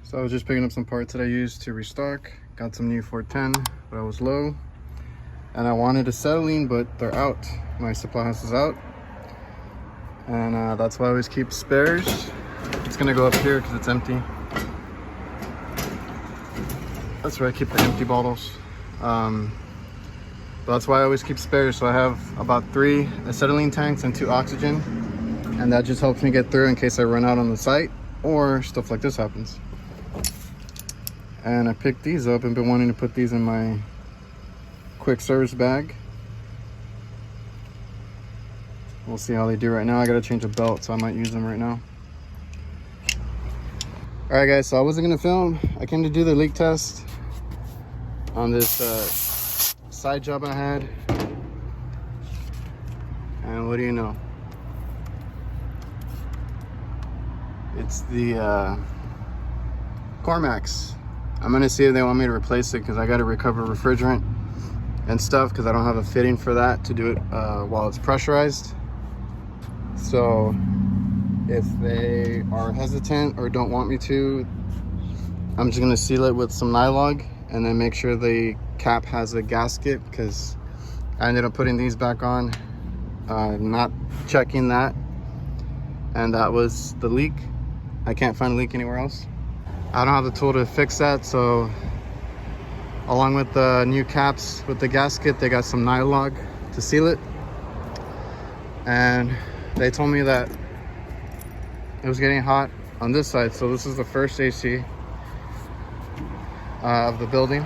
So I was just picking up some parts that I used to restock. Got some new 410, but I was low. And I wanted acetylene, but they're out. My supply house is out. And that's why I always keep spares. It's gonna go up here because it's empty. That's where I keep the empty bottles. But that's why I always keep spares. So I have about 3 acetylene tanks and 2 oxygen. And that just helps me get through in case I run out on the site or stuff like this happens. And I picked these up and been wanting to put these in my quick service bag. We'll see how they do right now. I gotta change a belt, so I might use them right now. All right, guys, so I wasn't gonna film. I came to do the leak test on this side job I had. And what do you know? It's the Cormax. I'm gonna see if they want me to replace it because I gotta recover refrigerant and stuff because I don't have a fitting for that to do it while it's pressurized. So if they are hesitant or don't want me to, I'm just gonna seal it with some nylon and then make sure the cap has a gasket, because I ended up putting these back on, not checking that, and that was the leak. I can't find a leak anywhere else. I don't have the tool to fix that, so along with the new caps with the gasket, they got some nylon to seal it. And they told me that it was getting hot on this side, so this is the first AC of the building.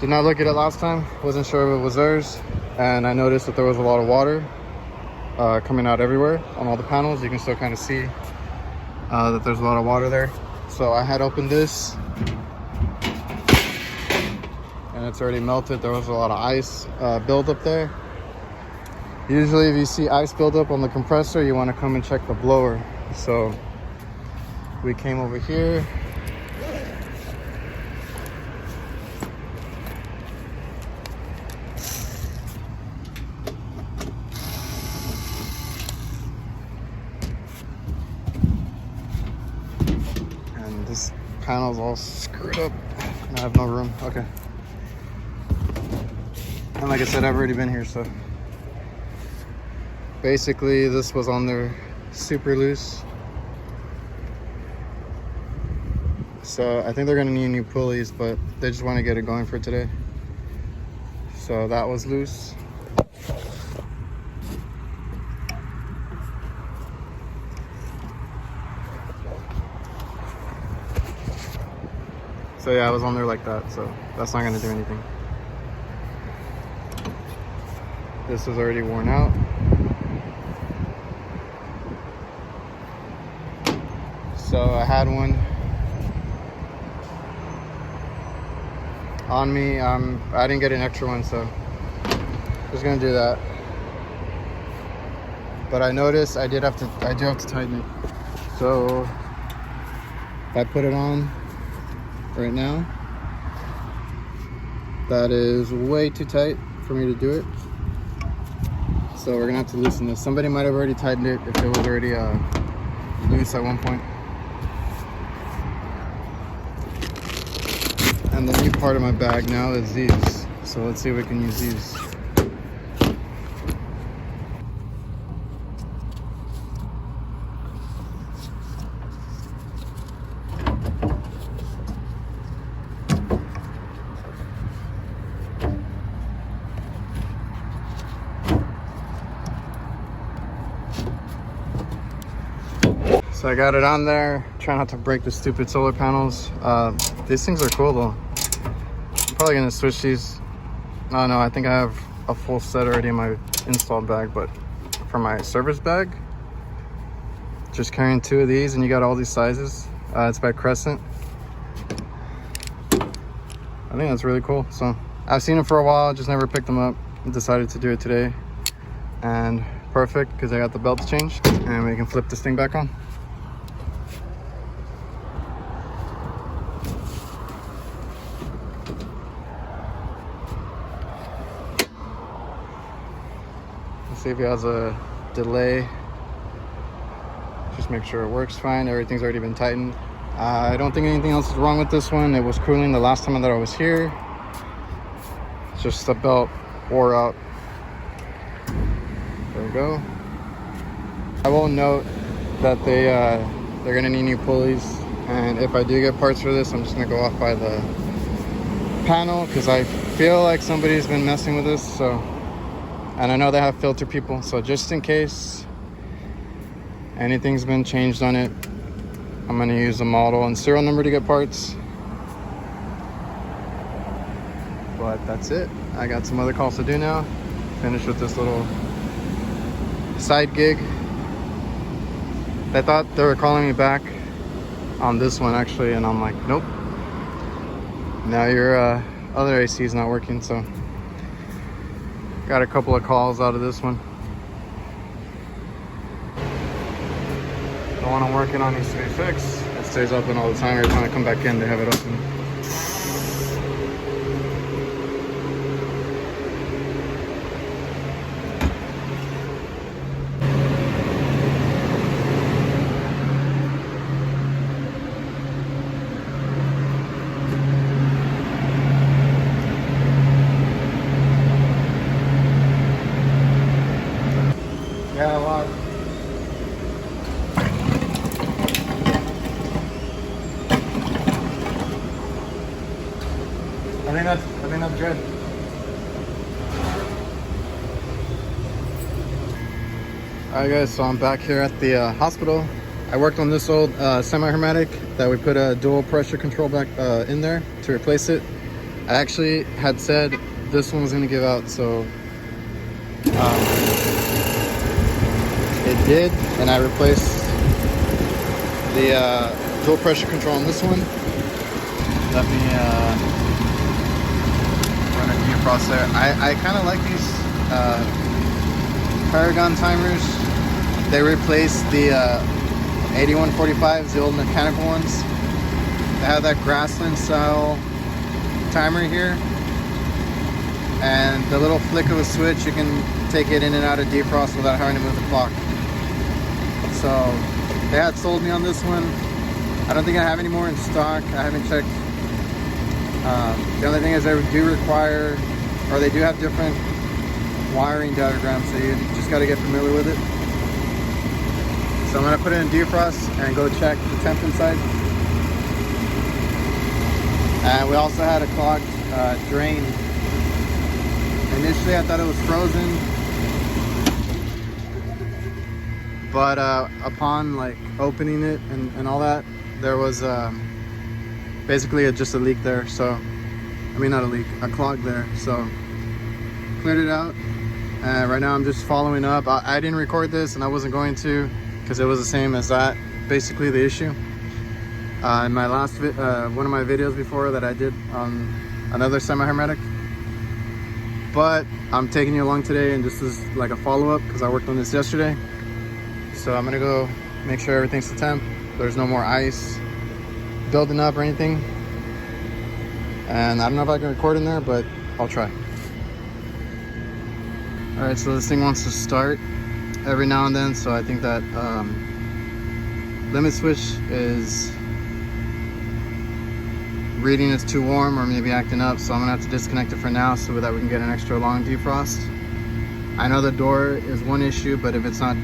Did not look at it last time, wasn't sure if it was theirs, and I noticed that there was a lot of water coming out everywhere on all the panels. You can still kind of see that there's a lot of water there. So I had opened this and it's already melted. There was a lot of ice buildup there. Usually if you see ice buildup on the compressor, you want to come and check the blower. So we came over here. This panel's all screwed up and I have no room. Okay. And like I said, I've already been here, so basically this was on there super loose. So I think they're gonna need new pulleys, but they just want to get it going for today. So that was loose. So yeah, I was on there like that, so that's not gonna do anything. This is already worn out. So I had one on me. I didn't get an extra one, so just gonna do that. But I noticed I do have to tighten it. So if I put it on right now, that is way too tight for me to do it, so we're gonna have to loosen this. Somebody might have already tightened it if it was already loose at one point. And the new part of my bag now is these, so let's see if we can use these. So I got it on there. Try not to break the stupid solar panels. These things are cool though. I'm probably gonna switch these. Oh no, I think I have a full set already in my installed bag, but for my service bag, just carrying 2 of these, and you got all these sizes. It's by Crescent. I think that's really cool. So I've seen them for a while, just never picked them up. Decided to do it today, and perfect because I got the belts changed, and we can flip this thing back on. See if it has a delay. Just make sure it works fine. Everything's already been tightened. I don't think anything else is wrong with this one. It was cooling the last time that I was here. It's just the belt wore out. There we go. I will note that they're gonna need new pulleys, and if I do get parts for this, I'm just gonna go off by the panel because I feel like somebody's been messing with this. So, and I know they have filter people, so just in case anything's been changed on it, I'm gonna use the model and serial number to get parts. But that's it. I got some other calls to do now. Finish with this little side gig. They thought they were calling me back on this one actually, and I'm like, nope. Now your other AC is not working, so got a couple of calls out of this one. The one I'm working on needs to be fixed. It stays open all the time. Every time I come back in, they have it open. Yeah, a lot. I think that's good. Alright guys, so I'm back here at the hospital. I worked on this old semi-hermetic that we put a dual pressure control back in there to replace it. I actually had said this one was going to give out, so it did, and I replaced the dual pressure control on this one. Let me run a defrost there. I kind of like these Paragon timers. They replaced the 8145s, the old mechanical ones. They have that grassland style timer here, and the little flick of a switch, you can take it in and out of defrost without having to move the clock. So they had sold me on this one. I don't think I have any more in stock. I haven't checked. The only thing is they do require, or they do have different wiring diagrams, so you just got to get familiar with it. So I'm going to put it in defrost and go check the temp inside. And we also had a clogged drain. Initially I thought it was frozen, but upon like opening it and all that, there was basically just a leak there. So I mean, not a leak, a clog there. So cleared it out, and right now I'm just following up. I didn't record this, and I wasn't going to, because it was the same as that, basically the issue. In my last one of my videos before that I did on another semi-hermetic. But I'm taking you along today, and this is like a follow-up because I worked on this yesterday. So I'm gonna go make sure everything's to temp. There's no more ice building up or anything. And I don't know if I can record in there, but I'll try. All right, so this thing wants to start every now and then. So I think that limit switch is reading it's too warm or maybe acting up, so I'm gonna have to disconnect it for now so that we can get an extra long defrost. I know the door is one issue, but if it's not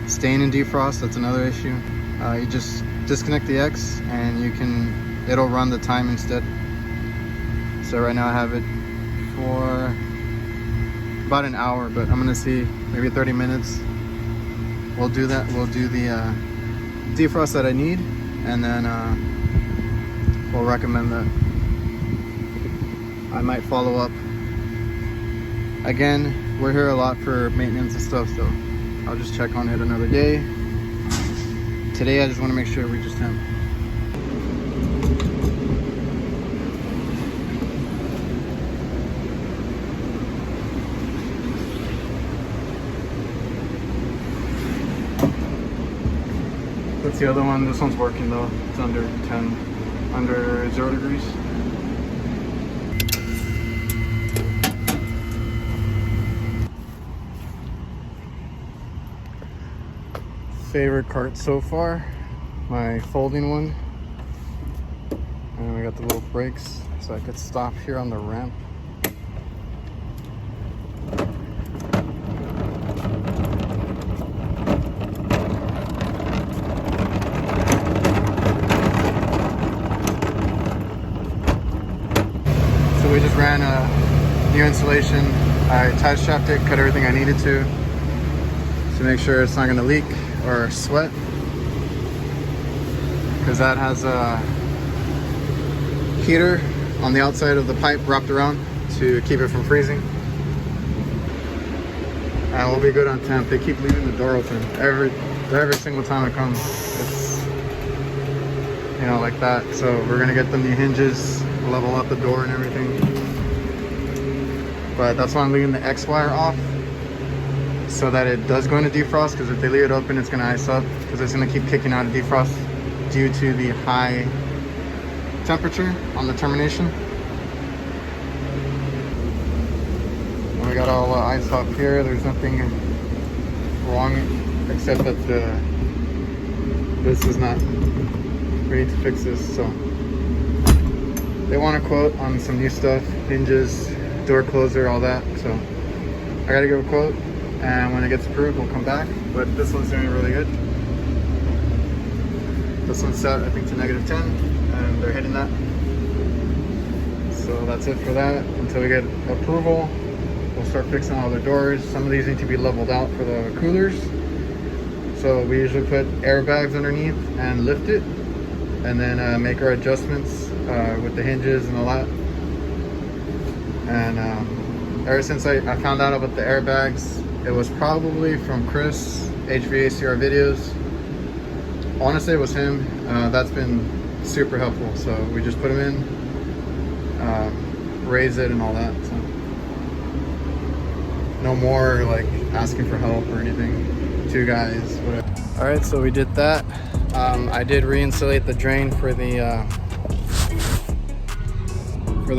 staying in defrost, that's another issue. You just disconnect the X and it'll run the time instead. So right now I have it for about an hour, but I'm gonna see, maybe 30 minutes. We'll do that. We'll do the defrost that I need, and then we'll recommend that. I might follow up. Again, we're here a lot for maintenance and stuff, so I'll just check on it another day. Today I just want to make sure we just temp. That's the other one. This one's working though. It's under 0 degrees. Favorite cart so far. my folding one. And we got the little brakes, so I could stop here on the ramp. So we just ran a new insulation. I tie strapped it, cut everything I needed to make sure it's not going to leak or sweat, because that has a heater on the outside of the pipe wrapped around to keep it from freezing. And we'll be good on temp. They keep leaving the door open every single time it comes. It's, you know, like that. So we're gonna get them new hinges, level up the door and everything. But that's why I'm leaving the X wire off, so that it does go into defrost, because if they leave it open, it's gonna ice up, because it's gonna keep kicking out of defrost due to the high temperature on the termination. And we got all ice off here. There's nothing wrong except that this is not ready to fix this. So they want a quote on some new stuff, hinges, door closer, all that. So I gotta give a quote, and when it gets approved, we'll come back. But this one's doing really good. This one's set, I think, to -10, and they're hitting that. So that's it for that. Until we get approval, we'll start fixing all the doors. Some of these need to be leveled out for the coolers. So we usually put airbags underneath and lift it, and then make our adjustments with the hinges and all that. And ever since I found out about the airbags, it was probably from Chris, HVACR videos. I want to say it was him. That's been super helpful. So we just put them in, raise it and all that. So no more like asking for help or anything. 2 guys, whatever. All right, so we did that. I did re-insulate the drain for the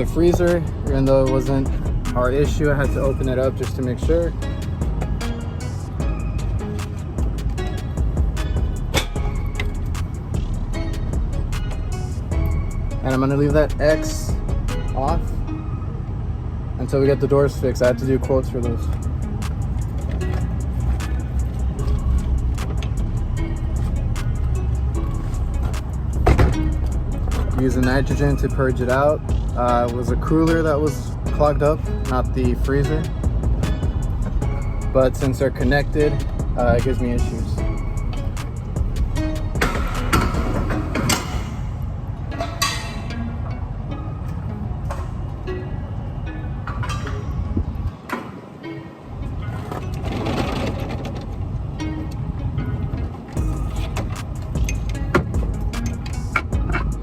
freezer, even though it wasn't our issue. I had to open it up just to make sure. And I'm gonna leave that X off until we get the doors fixed. I had to do quotes for those. Using nitrogen to purge it out. It was a cooler that was clogged up, not the freezer. But since they're connected, it gives me issues.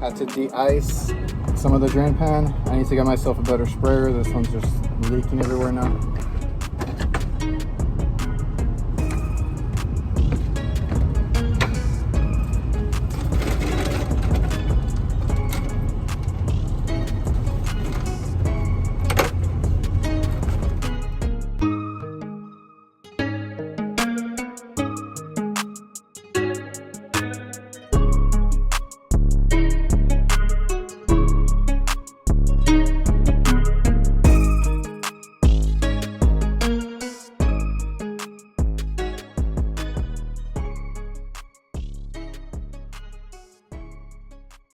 Had to de-ice some of the drain pan. I need to get myself a better sprayer. This one's just leaking everywhere now.